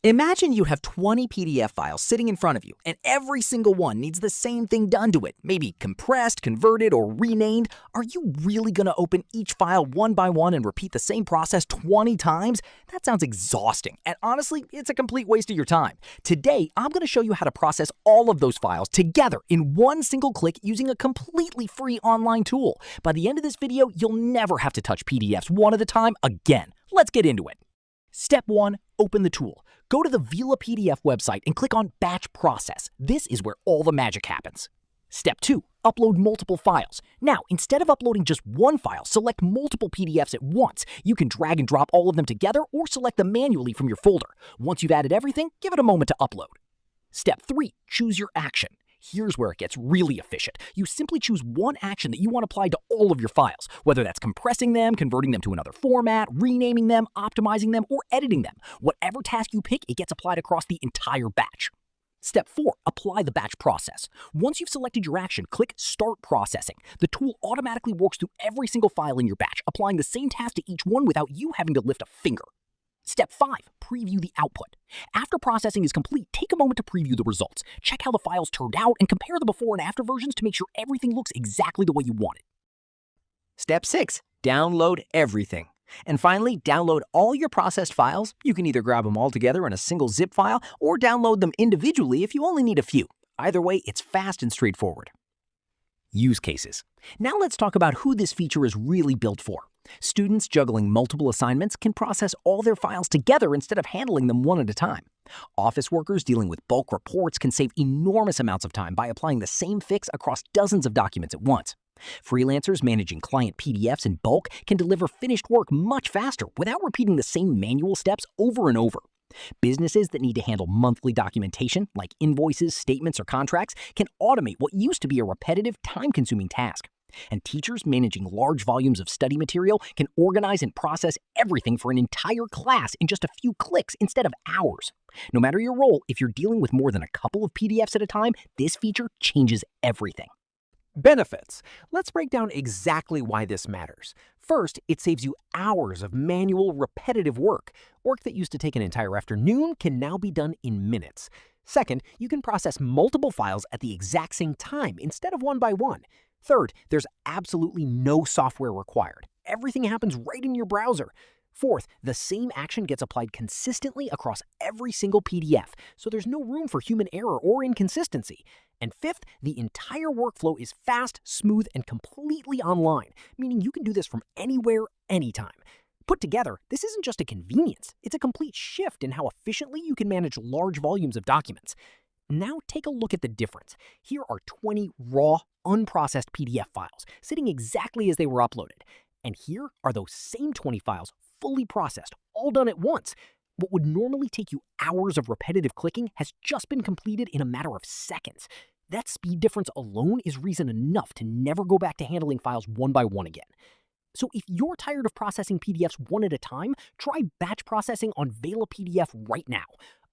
Imagine you have 20 PDF files sitting in front of you, and every single one needs the same thing done to it, maybe compressed, converted, or renamed. Are you really going to open each file one by one and repeat the same process 20 times? That sounds exhausting, and honestly, it's a complete waste of your time. Today, I'm going to show you how to process all of those files together in one single click using a completely free online tool. By the end of this video, you'll never have to touch PDFs one at a time again. Let's get into it. Step 1. Open the tool. Go to the VelaPDF website and click on Batch Process. This is where all the magic happens. Step 2. Upload multiple files. Now, instead of uploading just one file, select multiple PDFs at once. You can drag and drop all of them together or select them manually from your folder. Once you've added everything, give it a moment to upload. Step 3. Choose your action. Here's where it gets really efficient. You simply choose one action that you want applied to all of your files, whether that's compressing them, converting them to another format, renaming them, optimizing them, or editing them. Whatever task you pick, it gets applied across the entire batch. Step 4. Apply the batch process. Once you've selected your action, click Start Processing. The tool automatically works through every single file in your batch, applying the same task to each one without you having to lift a finger. Step 5. Preview the output. After processing is complete, take a moment to preview the results. Check how the files turned out and compare the before and after versions to make sure everything looks exactly the way you want it. Step 6. Download everything. And finally, download all your processed files. You can either grab them all together in a single zip file or download them individually if you only need a few. Either way, it's fast and straightforward. Use cases. Now let's talk about who this feature is really built for. Students juggling multiple assignments can process all their files together instead of handling them one at a time. Office workers dealing with bulk reports can save enormous amounts of time by applying the same fix across dozens of documents at once. Freelancers managing client PDFs in bulk can deliver finished work much faster without repeating the same manual steps over and over. Businesses that need to handle monthly documentation, like invoices, statements, or contracts, can automate what used to be a repetitive, time-consuming task. And teachers managing large volumes of study material can organize and process everything for an entire class in just a few clicks instead of hours. No matter your role, if you're dealing with more than a couple of PDFs at a time, this feature changes everything. Benefits. Let's break down exactly why this matters. First, it saves you hours of manual, repetitive work. Work that used to take an entire afternoon can now be done in minutes. Second, you can process multiple files at the exact same time instead of one by one. Third, there's absolutely no software required. Everything happens right in your browser. Fourth, the same action gets applied consistently across every single PDF, so there's no room for human error or inconsistency. And fifth, the entire workflow is fast, smooth, and completely online, meaning you can do this from anywhere, anytime. Put together, this isn't just a convenience, it's a complete shift in how efficiently you can manage large volumes of documents. Now take a look at the difference. Here are 20 raw, unprocessed PDF files, sitting exactly as they were uploaded. And here are those same 20 files, fully processed, all done at once. What would normally take you hours of repetitive clicking has just been completed in a matter of seconds. That speed difference alone is reason enough to never go back to handling files one by one again. So if you're tired of processing PDFs one at a time, try batch processing on VelaPDF right now.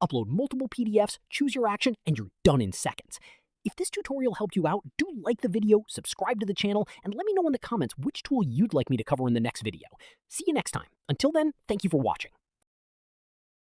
Upload multiple PDFs, choose your action, and you're done in seconds. If this tutorial helped you out, do like the video, subscribe to the channel, and let me know in the comments which tool you'd like me to cover in the next video. See you next time. Until then, thank you for watching.